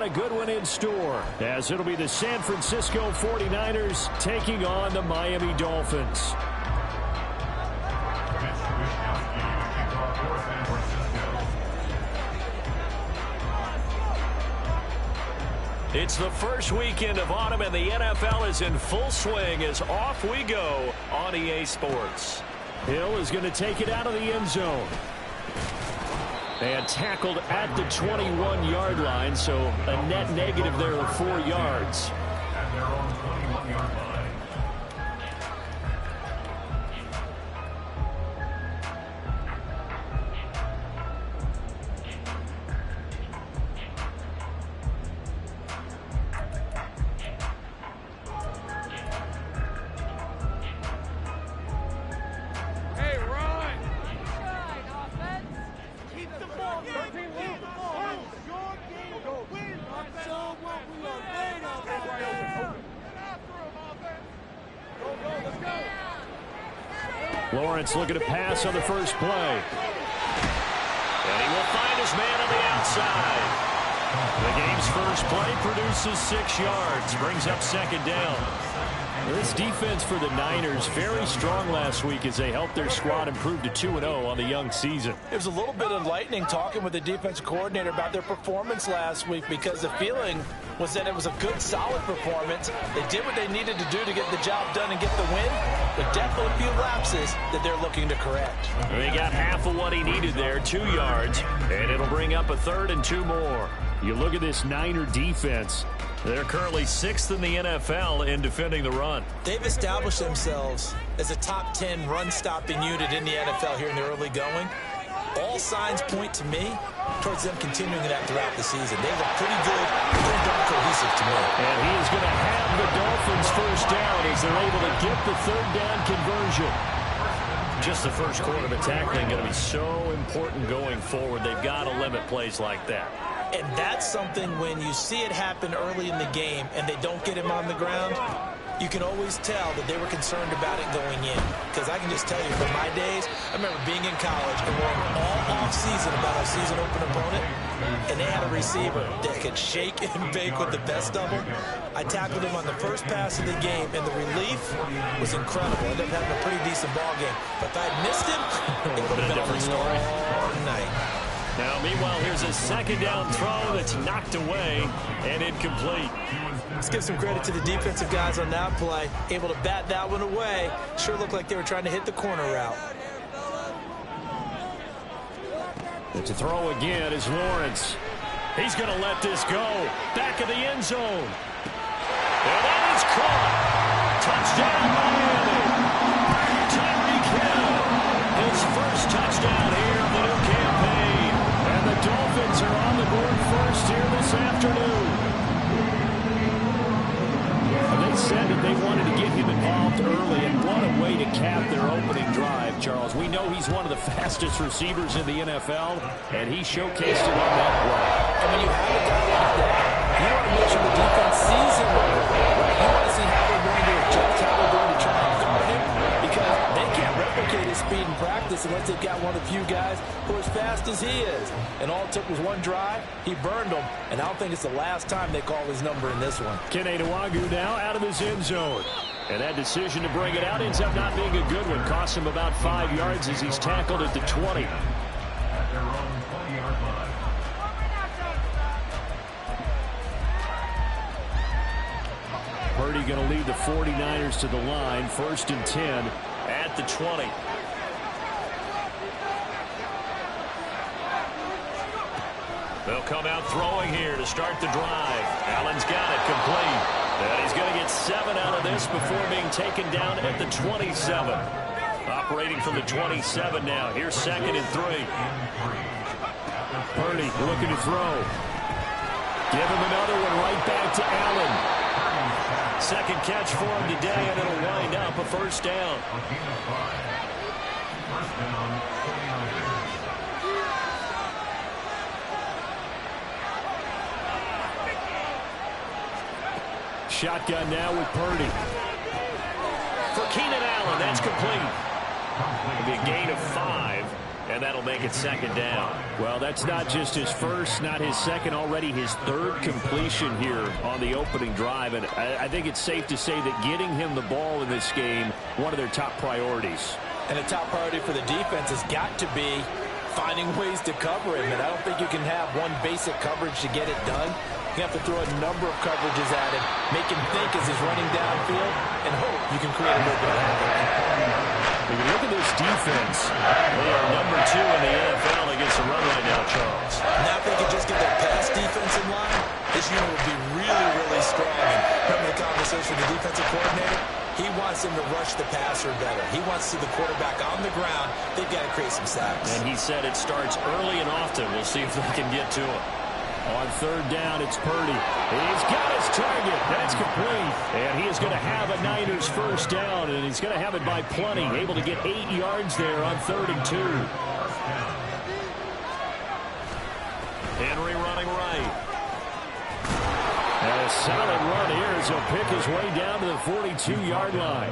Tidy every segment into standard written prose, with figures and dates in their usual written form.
got a good one in store, as it'll be the San Francisco 49ers taking on the Miami Dolphins. It's the first weekend of autumn, and the NFL is in full swing as off we go on EA Sports. Hill is going to take it out of the end zone. And tackled at the 21-yard line, so a net negative there of 4 yards. At their own 21-yard line. Lawrence looking to pass on the first play. And he will find his man on the outside. The game's first play produces 6 yards. Brings up second down. This defense for the Niners very strong last week as they helped their squad improve to 2-0 on the young season. It was a little bit enlightening talking with the defensive coordinator about their performance last week, because the feeling was that it was a good, solid performance. They did what they needed to do to get the job done and get the win, but definitely a few lapses that they're looking to correct. They got half of what he needed there, 2 yards, and it'll bring up a 3rd and 2 more. You look at this Niner defense. They're currently 6th in the NFL in defending the run. They've established themselves as a top 10 run-stopping unit in the NFL here in the early going. All signs point to me towards them continuing that throughout the season. They look pretty good, pretty darn cohesive to me. And he is going to have the Dolphins first down as they're able to get the 3rd down conversion. Just the first quarter of the tackling going to be so important going forward. They've got to limit plays like that. And that's something when you see it happen early in the game and they don't get him on the ground, you can always tell that they were concerned about it going in. Because I can just tell you, from my days, I remember being in college and worrying all off-season about a season-open opponent, and they had a receiver that could shake and bake with the best of them. I tackled him on the first pass of the game, and the relief was incredible. I ended up having a pretty decent ball game. But if I had missed him, it would have been a different story all night. Now, meanwhile, here's a second down throw that's knocked away and incomplete. Let's give some credit to the defensive guys on that play. Able to bat that one away. Sure looked like they were trying to hit the corner route. And to throw again is Lawrence. He's going to let this go. Back of the end zone. And that is caught. Touchdown, Miami. Tyreek Hill. His first touchdown here of the new campaign. And the Dolphins are on the board first here this afternoon. They said that they wanted to get him involved early, and what a way to cap their opening drive, Charles. We know he's one of the fastest receivers in the NFL, and he showcased it on that play. And when you have a guy like that, you want to make sure the defense sees him right. You want to see how they're going to adjust, how they're going to try and guard him, because they can't replicate his speed in practice unless they've got one of the few guys who are as fast as he is. And all it took was one drive. He burned them, and I don't think it's the last time they call his number in this one. Kenny Nwagu now out of his end zone. And that decision to bring it out ends up not being a good one. Costs him about 5 yards as he's tackled at the 20. At their own 20-yard line. Purdy going to lead the 49ers to the line. 1st and 10 at the 20. They'll come out throwing here to start the drive. Allen's got it complete. And he's going to get 7 out of this before being taken down at the 27. Operating from the 27 now. Here's 2nd and 3. Purdy looking to throw. Give him another one right back to Allen. Second catch for him today, and it'll wind up a first down. First down, 49ers. Shotgun now with Purdy. For Keenan Allen, that's complete. It'll be a gain of 5. And that'll make it second down. Well, that's not just his first, not his second, already his third completion here on the opening drive. And I think it's safe to say that getting him the ball in this game, one of their top priorities. And a top priority for the defense has got to be finding ways to cover him. And I don't think you can have one basic coverage to get it done. You have to throw a number of coverages at him, make him think as he's running downfield, and hope you can create a little bit of havoc. If you look at this defense, they are number 2 in the NFL against the run right now, Charles. Now if they could just get their pass defense in line, this unit would be really, really strong. And remember the conversation with the defensive coordinator? He wants them to rush the passer better. He wants to see the quarterback on the ground. They've got to create some sacks. And he said it starts early and often. We'll see if they can get to him. On third down, it's Purdy. He's got his target. That's complete. And he is going to have a Niners first down, and he's going to have it by plenty. Able to get 8 yards there on 3rd and 2. Henry running right. And a solid run here as he'll pick his way down to the 42-yard line.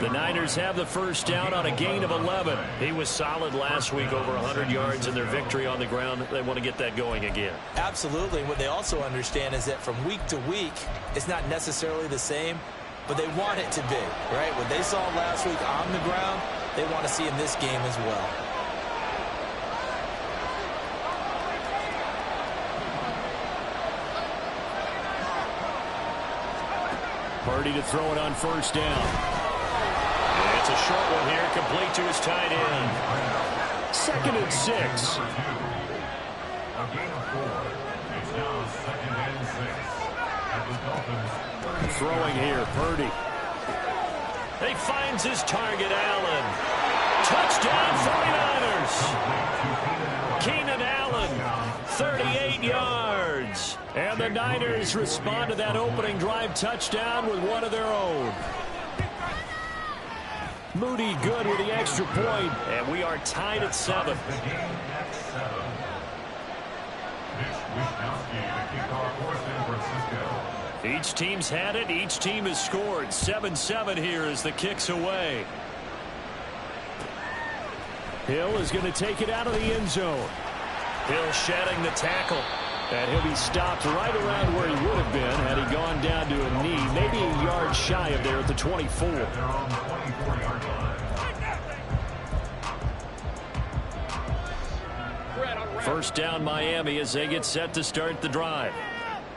The Niners have the first down on a gain of 11. He was solid last week, over 100 yards in their victory on the ground. They want to get that going again. Absolutely. What they also understand is that from week to week, it's not necessarily the same, but they want it to be, right? What they saw last week on the ground, they want to see in this game as well. Purdy to throw it on first down. It's a short one here, complete to his tight end. 2nd and 6. A gain of 4. It's now 2nd and 6. At the Dolphins. Throwing here, Purdy. He finds his target, Allen. Touchdown, 49ers. Keenan Allen, 38 yards. And the Niners respond to that opening drive touchdown with one of their own. Moody good with the extra point. And we are tied at 7. The game at 7. Mitch Wishnowsky, the kickoff for San Francisco. Each team's had it. Each team has scored. 7-7 here as the kick's away. Hill is going to take it out of the end zone. Hill shedding the tackle. And he'll be stopped right around where he would have been had he gone down to a knee, maybe a yard shy of there at the 24. They're on the 24-yard line. First down Miami as they get set to start the drive.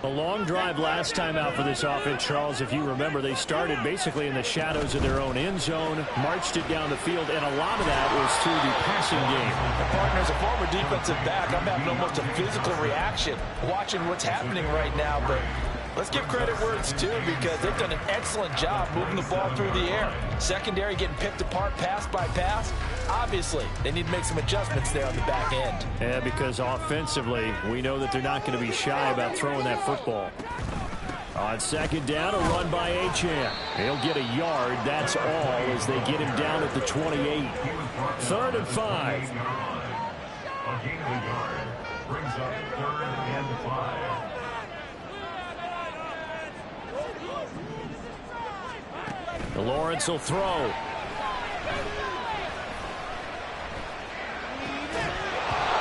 A long drive last time out for this offense, Charles. If you remember, they started basically in the shadows of their own end zone, marched it down the field, and a lot of that was through the passing game. Partner, as a former defensive back, I'm having almost a physical reaction watching what's happening right now, but let's give credit where it's due because they've done an excellent job moving the ball through the air. Secondary getting picked apart pass by pass. Obviously, they need to make some adjustments there on the back end. Yeah, because offensively, we know that they're not going to be shy about throwing that football. On second down, a run by Achane. He'll get a yard, that's all, as they get him down at the 28. 3rd and 5. A gain of a yard brings up 3rd and 5. Lawrence will throw.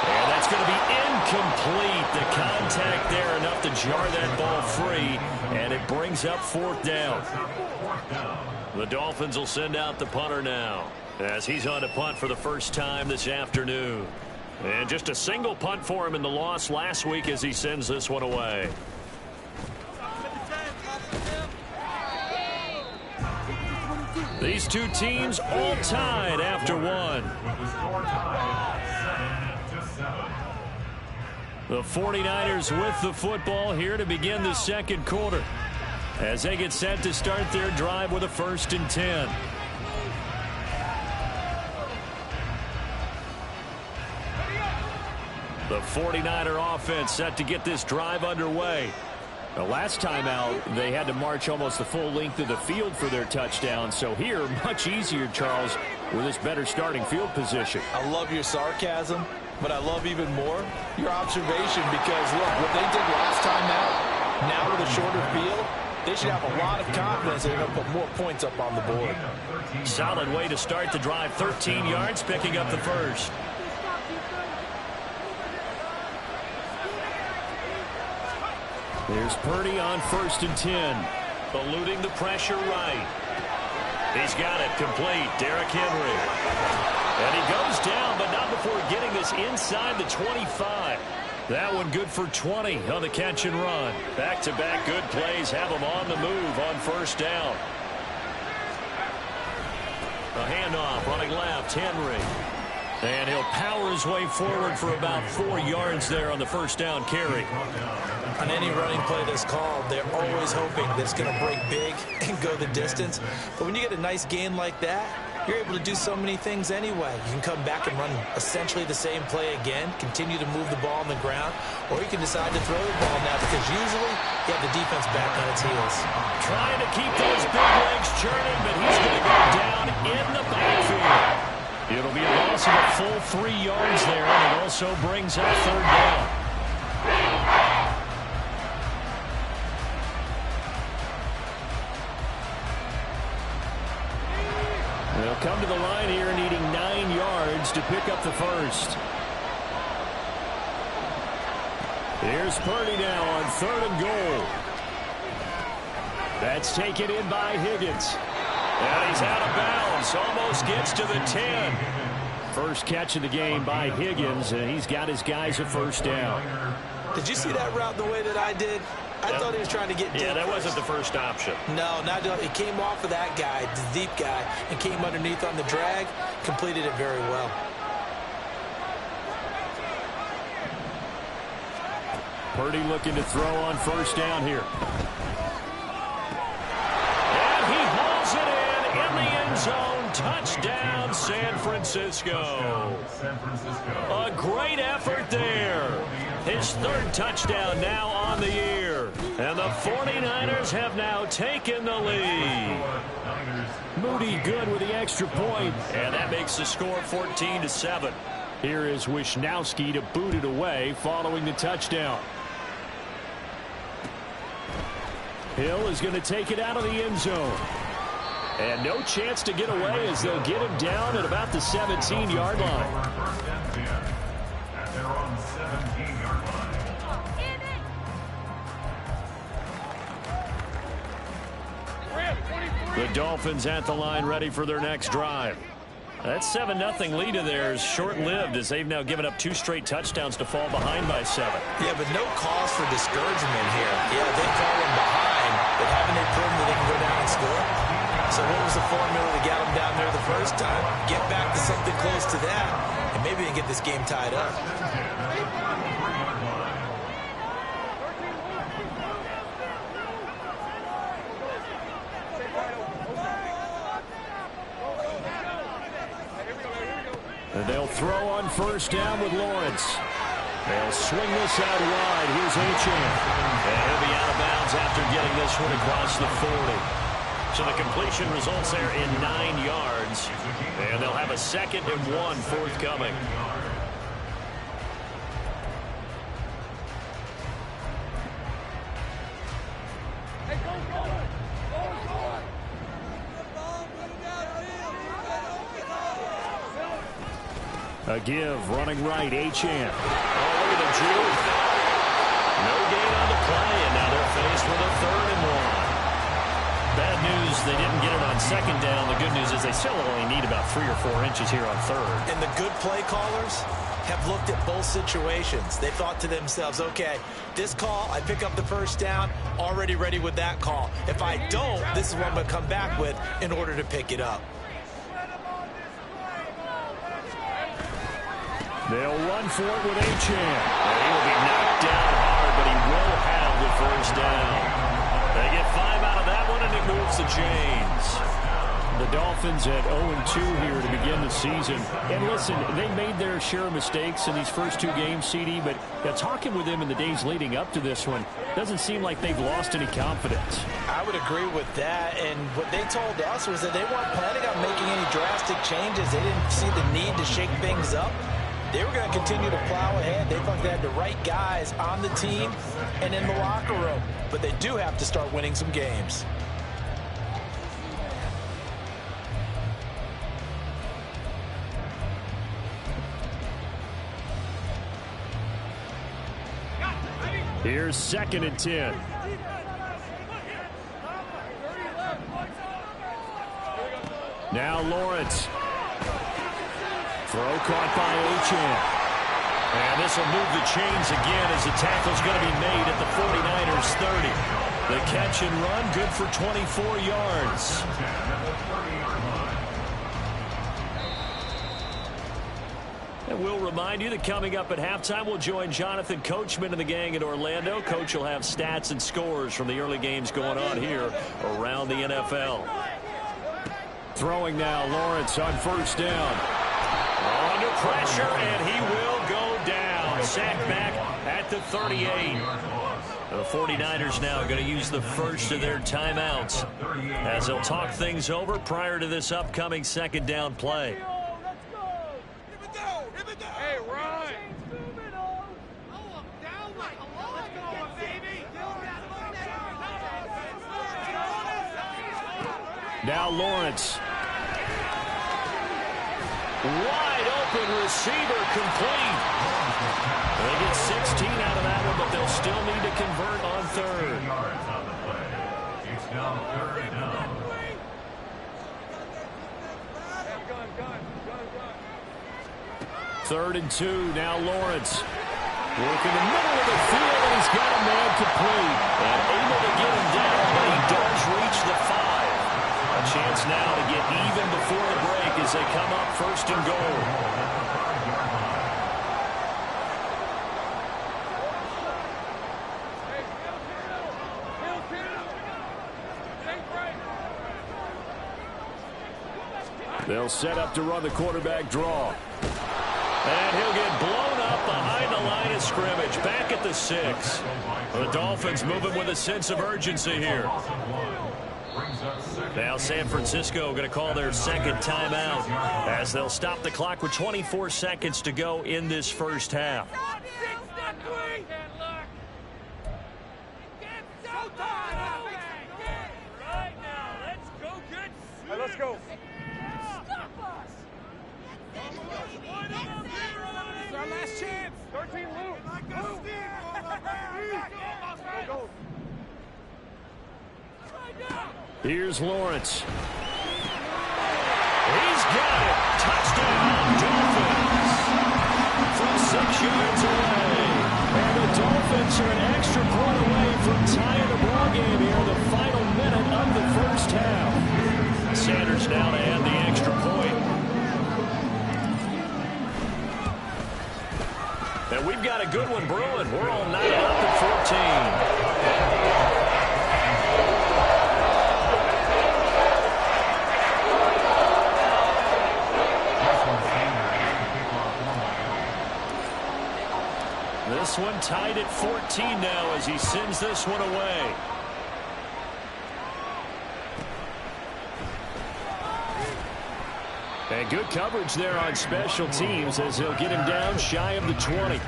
And that's going to be incomplete. The contact there enough to jar that ball free, and it brings up 4th down. The Dolphins will send out the punter now as he's on to punt for the first time this afternoon. And just a single punt for him in the loss last week as he sends this one away. These two teams all tied after one. With the score tied 7-7. The 49ers with the football here to begin the second quarter as they get set to start their drive with a 1st and 10. The 49er offense set to get this drive underway. The last time out, they had to march almost the full length of the field for their touchdown. So here, much easier, Charles, with this better starting field position. I love your sarcasm, but I love even more your observation because, look, what they did last time out, now with a shorter field, they should have a lot of confidence they're going to put more points up on the board. Solid way to start the drive. 13 yards, picking up the first. Here's Purdy on 1st and 10. Eluding the pressure right. He's got it complete. Derrick Henry. And he goes down, but not before getting this inside the 25. That one good for 20 on the catch and run. Back-to-back good plays have him on the move on 1st down. A handoff running left, Henry. And he'll power his way forward for about 4 yards there on the 1st down carry. On any running play that's called, they're always hoping that it's going to break big and go the distance. But when you get a nice gain like that, you're able to do so many things anyway. You can come back and run essentially the same play again, continue to move the ball on the ground, or you can decide to throw the ball now because usually you have the defense back on its heels. Trying to keep those big legs churning, but he's going to go down in the backfield. It'll be a loss of a full 3 yards there, and it also brings up 3rd down. They'll come to the line here needing 9 yards to pick up the 1st. Here's Purdy now on 3rd and goal. That's taken in by Higgins. And he's out of bounds. Almost gets to the 10. First catch of the game by Higgins, and he's got his guys at 1st down. Did you see that route the way that I did? I thought he was trying to get deep. Yeah, that wasn't the first option. No, not doing it. He came off of that guy, the deep guy, and came underneath on the drag, completed it very well. Purdy looking to throw on 1st down here. And he hauls it in the end zone. Touchdown, San Francisco. A great effort there. His 3rd touchdown now on the year. And the 49ers have now taken the lead. Moody good with the extra point. And that makes the score 14-7. Here is Wisnowski to boot it away following the touchdown. Hill is going to take it out of the end zone. And no chance to get away as they'll get him down at about the 17-yard line. The Dolphins at the line ready for their next drive. That 7-0 lead of theirs short-lived as they've now given up 2 straight touchdowns to fall behind by 7. Yeah, but no cause for discouragement here. Yeah, they fall in behind, but haven't they proven that they can go down and score? So what was the formula to get them down there the first time? Get back to something close to that, and maybe they can get this game tied up. And they'll throw on 1st down with Lawrence. They'll swing this out wide. Here's Achane. And he'll be out of bounds after getting this one across the 40. So the completion results there in 9 yards. And they'll have a 2nd and 1 forthcoming. A give, running right, Achane. Oh, look at the juke. No gain on the play, and now they're faced with a 3rd and 1. Bad news, they didn't get it on 2nd down. The good news is they still only need about 3 or 4 inches here on 3rd. And the good play callers have looked at both situations. They thought to themselves, okay, this call, I pick up the 1st down, already ready with that call. If I don't, this is what I'm going to come back with in order to pick it up. They'll run for it with Achane. He will be knocked down hard, but he will have the 1st down. They get 5 out of that one, and it moves the chains. The Dolphins at 0-2 here to begin the season. And listen, they made their share of mistakes in these first 2 games, CD, but talking with them in the days leading up to this one, doesn't seem like they've lost any confidence. I would agree with that, and what they told us was that they weren't planning on making any drastic changes. They didn't see the need to shake things up. They were going to continue to plow ahead. They thought they had the right guys on the team and in the locker room. But they do have to start winning some games. Here's 2nd and 10. Now Lawrence. Throw caught by Achane. And this will move the chains again as the tackle's going to be made at the 49ers 30. The catch and run, good for 24 yards. And we'll remind you that coming up at halftime, we'll join Jonathan Coachman and the gang in Orlando. Coach will have stats and scores from the early games going on here around the NFL. Throwing now, Lawrence on 1st down. Under pressure, and he will go down. Sacked back at the 38. The 49ers now going to use the first of their timeouts as they'll talk things over prior to this upcoming 2nd down play. Now Lawrence. Wide open receiver complete. They get 16 out of that one, but they'll still need to convert on 3rd. It's now 3rd down. 3rd and 2. Now Lawrence. Working the middle of the field, and he's got a man complete. And able to get him down, but he does reach the 5. A chance now to get even before the break as they come up 1st and goal. They'll set up to run the quarterback draw. And he'll get blown up behind the line of scrimmage. Back at the 6. The Dolphins moving with a sense of urgency here. Now San Francisco going to call their 2nd timeout as they'll stop the clock with 24 seconds to go in this first half. Let's go. This is our last chance. 13 Luke. Go. Here's Lawrence. He's got it. Touchdown, Dolphins. From 6 yards away. And the Dolphins are an extra point away from tying the ball game here in the final minute of the first half. Sanders now to add the extra point. And we've got a good one brewing. We're all knotted up at 14. This one tied at 14 now as he sends this one away. And good coverage there on special teams as he'll get him down shy of the 20.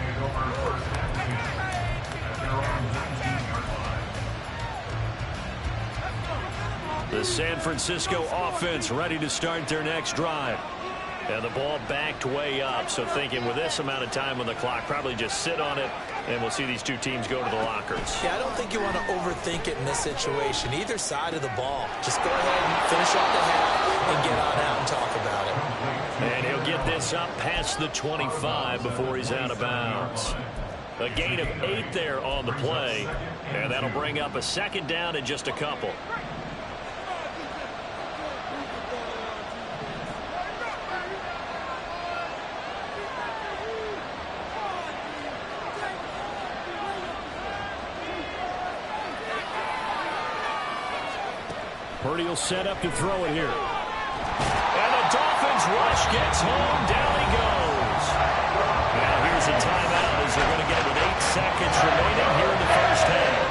The San Francisco offense ready to start their next drive. And the ball backed way up, so thinking with this amount of time on the clock, probably just sit on it, and we'll see these two teams go to the lockers. Yeah, I don't think you want to overthink it in this situation. Either side of the ball. Just go ahead and finish off the half and get on out and talk about it. And he'll get this up past the 25 before he's out of bounds. A gain of 8 there on the play, and that'll bring up a 2nd down and just a couple. Purdy will set up to throw it here. And the Dolphins rush gets home. Down he goes. Now here's a timeout as they're going to get with 8 seconds remaining here in the first half.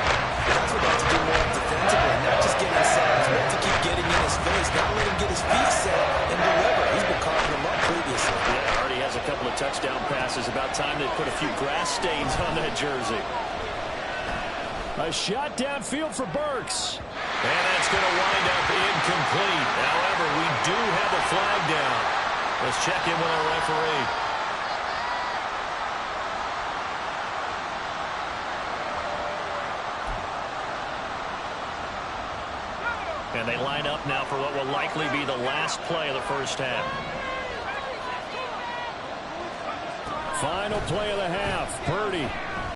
That's what that's doing more defensively, not just getting sacks, but to keep getting in his face. Now let him get his feet set and deliver. He's been carving them up previously. Yeah, already has a couple of touchdown passes. About time they put a few grass stains on that jersey. A shot downfield for Burks. And that's going to wind up incomplete. However, we do have a flag down. Let's check in with our referee. And they line up now for what will likely be the last play of the first half. Final play of the half. Purdy